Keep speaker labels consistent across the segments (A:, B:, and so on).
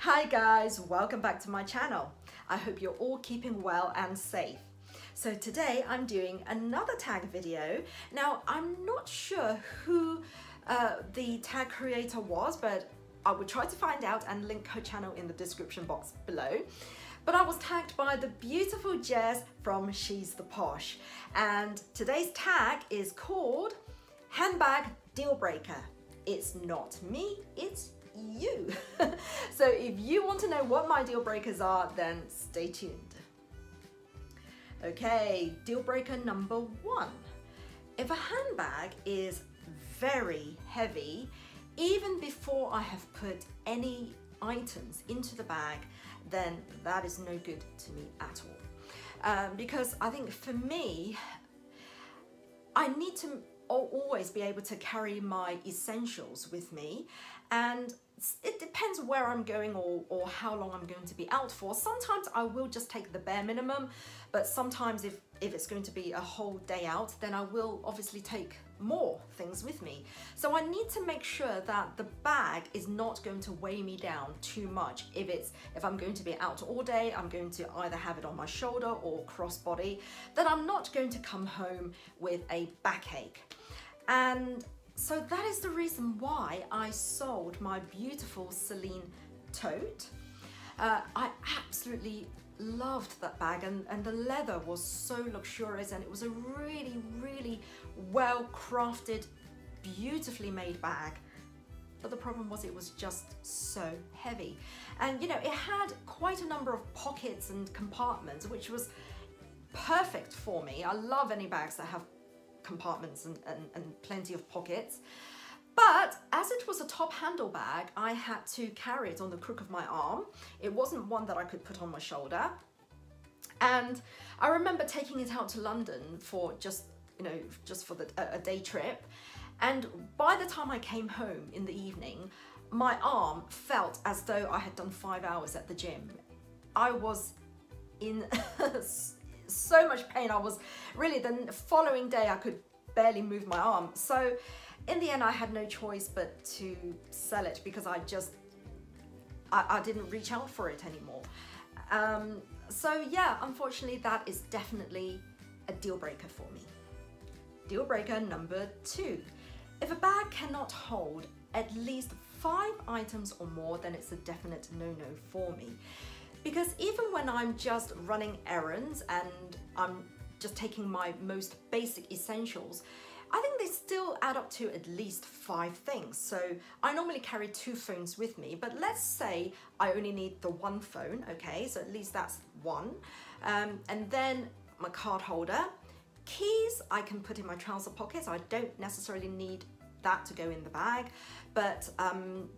A: Hi guys, welcome back to my channel. I hope you're all keeping well and safe. So today I'm doing another tag video. Now I'm not sure who the tag creator was, but I will try to find out and link her channel in the description box below. But I was tagged by the beautiful Jess from She's the Posh. And today's tag is called Handbag Dealbreaker. It's not me, it's you. So if you want to know what my deal breakers are, then stay tuned. Okay, deal breaker number 1. If a handbag is very heavy, even before I have put any items into the bag, then that is no good to me at all. Because I think for me, I need to always be able to carry my essentials with me, and it depends where I'm going or how long I'm going to be out for. Sometimes I will just take the bare minimum, but sometimes if it's going to be a whole day out, then I will obviously take more things with me. So I need to make sure that the bag is not going to weigh me down too much. If I'm going to be out all day, I'm going to either have it on my shoulder or crossbody, then I'm not going to come home with a backache. And so that is the reason why I sold my beautiful Celine tote. I absolutely loved that bag, and the leather was so luxurious, and it was a really well crafted, beautifully made bag. But the problem was it was just so heavy. And you know, it had quite a number of pockets and compartments, which was perfect for me. I love any bags that have compartments and plenty of pockets. But as it was a top handle bag, I had to carry it on the crook of my arm. It wasn't one that I could put on my shoulder. And I remember taking it out to London for just for a day trip. And by the time I came home in the evening, my arm felt as though I had done 5 hours at the gym. I was in so much pain. I was really, the following day I could barely move my arm. So in the end I had no choice but to sell it, because I didn't reach out for it anymore. So yeah, unfortunately that is definitely a deal breaker for me. Deal breaker number 2. If a bag cannot hold at least 5 items or more, then it's a definite no-no for me. Because even when I'm just running errands and I'm just taking my most basic essentials, I think they still add up to at least 5 things. So I normally carry 2 phones with me, but let's say I only need the 1 phone, okay? So at least that's 1. And then my card holder. Keys I can put in my trouser pocket, so I don't necessarily need that to go in the bag, but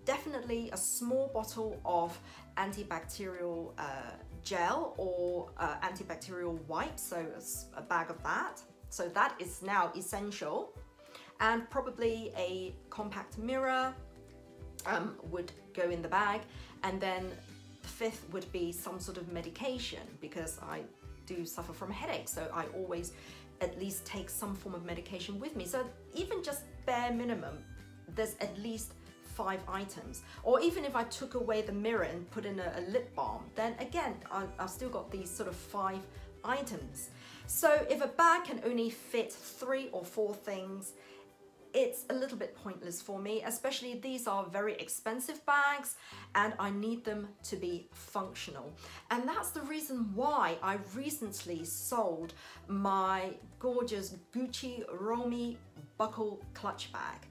A: definitely a small bottle of antibacterial gel or antibacterial wipes, so a bag of that. So that is now essential. And probably a compact mirror would go in the bag. And then the 5th would be some sort of medication, because I do suffer from headaches, so I always at least take some form of medication with me. So even just bare minimum, there's at least 5 items. Or even if I took away the mirror and put in a lip balm, then again, I've still got these sort of 5 items. So if a bag can only fit 3 or 4 things, it's a little bit pointless for me, especially these are very expensive bags and I need them to be functional. And that's the reason why I recently sold my gorgeous Gucci Romy buckle clutch bag.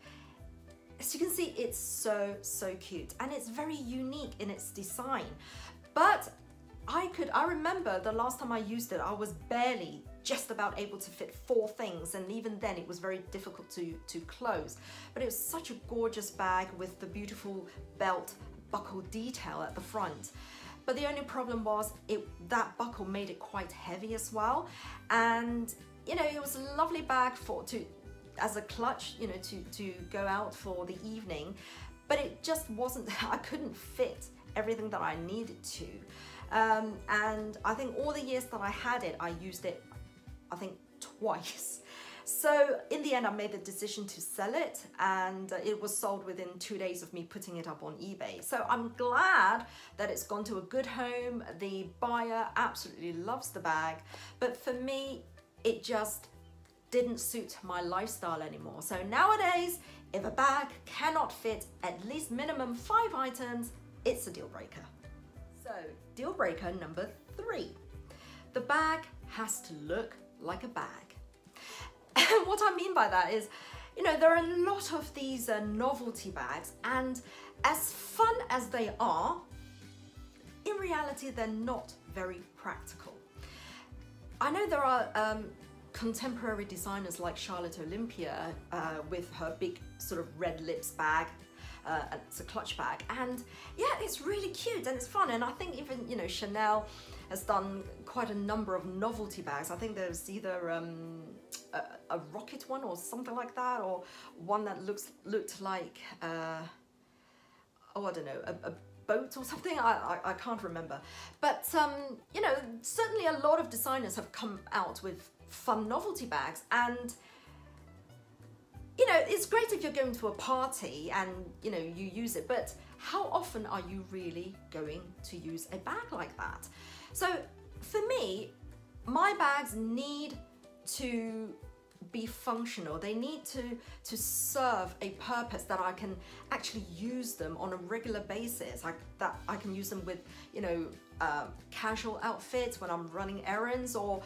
A: As you can see, it's so cute and it's very unique in its design. But I remember the last time I used it, I was barely just about able to fit 4 things, and even then it was very difficult to close. But it was such a gorgeous bag with the beautiful belt buckle detail at the front. But the only problem was that buckle made it quite heavy as well. And you know, it was a lovely bag as a clutch, you know, to go out for the evening, but it just wasn't, I couldn't fit everything that I needed to. And I think all the years that I had it, I used it, I think, twice. So in the end, I made the decision to sell it, and it was sold within 2 days of me putting it up on eBay. So I'm glad that it's gone to a good home. The buyer absolutely loves the bag, but for me, it just didn't suit my lifestyle anymore. So nowadays, if a bag cannot fit at least minimum 5 items, it's a deal breaker. So deal breaker number 3, the bag has to look like a bag. And what I mean by that is, you know, there are a lot of these novelty bags, and as fun as they are, in reality, they're not very practical. I know there are contemporary designers like Charlotte Olympia with her big sort of red lips bag. It's a clutch bag, and yeah, it's really cute and it's fun. And I think even, you know, Chanel has done quite a number of novelty bags. I think there's either a rocket one or something like that, or one that looked like oh, I don't know, a boat or something. I can't remember, but you know, certainly a lot of designers have come out with fun novelty bags. And you know, it's great if you're going to a party and, you know, you use it, but how often are you really going to use a bag like that? So for me, my bags need to be functional. They need to serve a purpose, that I can actually use them on a regular basis. That I can use them with, you know, casual outfits when I'm running errands, or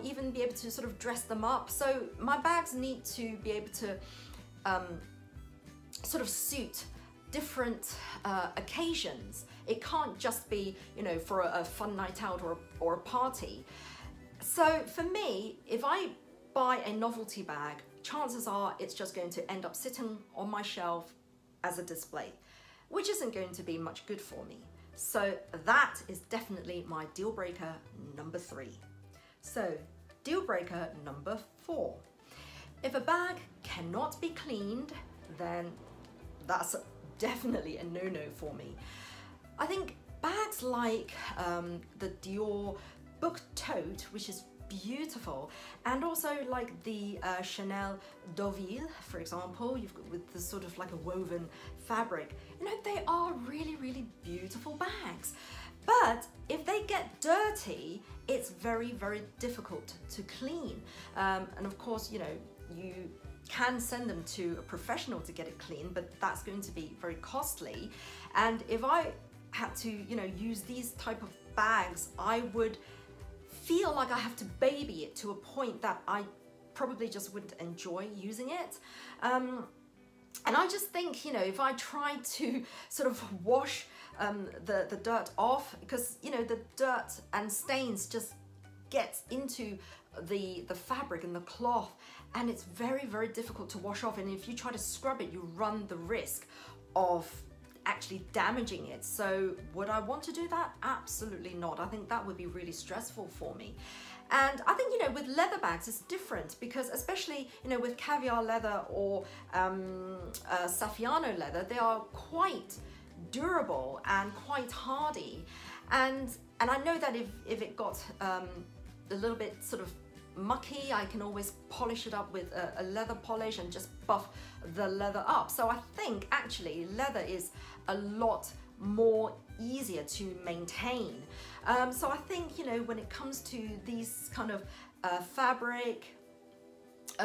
A: even be able to sort of dress them up. So my bags need to be able to sort of suit different occasions. It can't just be, you know, for a fun night out or a party. So for me, if I buy a novelty bag, chances are it's just going to end up sitting on my shelf as a display, which isn't going to be much good for me. So that is definitely my deal breaker number 3. So deal breaker number 4. If a bag cannot be cleaned, then that's definitely a no-no for me. I think bags like the Dior Book Tote, which is beautiful, and also like the Chanel Deauville, for example, you've got with the sort of like a woven fabric, you know, they are really, really beautiful bags. But if they get dirty, it's very, very difficult to clean. And of course, you know, you can send them to a professional to get it clean, but that's going to be very costly. And if I had to, you know, use these type of bags, I would feel like I have to baby it to a point that I probably just wouldn't enjoy using it. And I just think, you know, if I try to sort of wash the dirt off, because, you know, the dirt and stains just gets into the fabric and the cloth, and it's very, very difficult to wash off. And if you try to scrub it, you run the risk of actually damaging it. So would I want to do that? Absolutely not. I think that would be really stressful for me. And I think, you know, with leather bags it's different, because especially, you know, with caviar leather or Saffiano leather, they are quite durable and quite hardy. And I know that if it got a little bit sort of mucky, I can always polish it up with a leather polish and just buff the leather up. So I think actually leather is a lot more easier to maintain. So I think, you know, when it comes to these kind of fabric,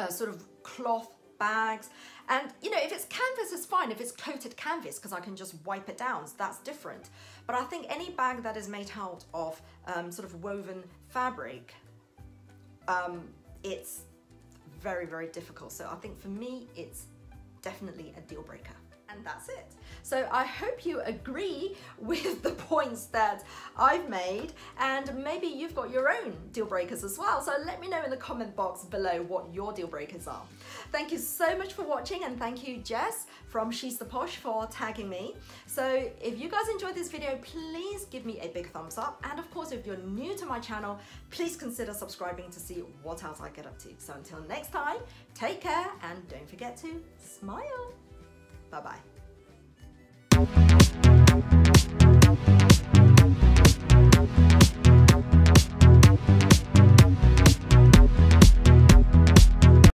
A: sort of cloth bags, and you know, if it's canvas, it's fine. If it's coated canvas, because I can just wipe it down, so that's different. But I think any bag that is made out of sort of woven fabric, it's very, very difficult. So I think for me, it's definitely a deal breaker. And that's it. So I hope you agree with the points that I've made, and maybe you've got your own deal breakers as well. So let me know in the comment box below what your deal breakers are. Thank you so much for watching, and thank you Jess from She's the Posh for tagging me. So if you guys enjoyed this video, please give me a big thumbs up, and of course if you're new to my channel, please consider subscribing to see what else I get up to. So until next time, take care and don't forget to smile. Bye-bye.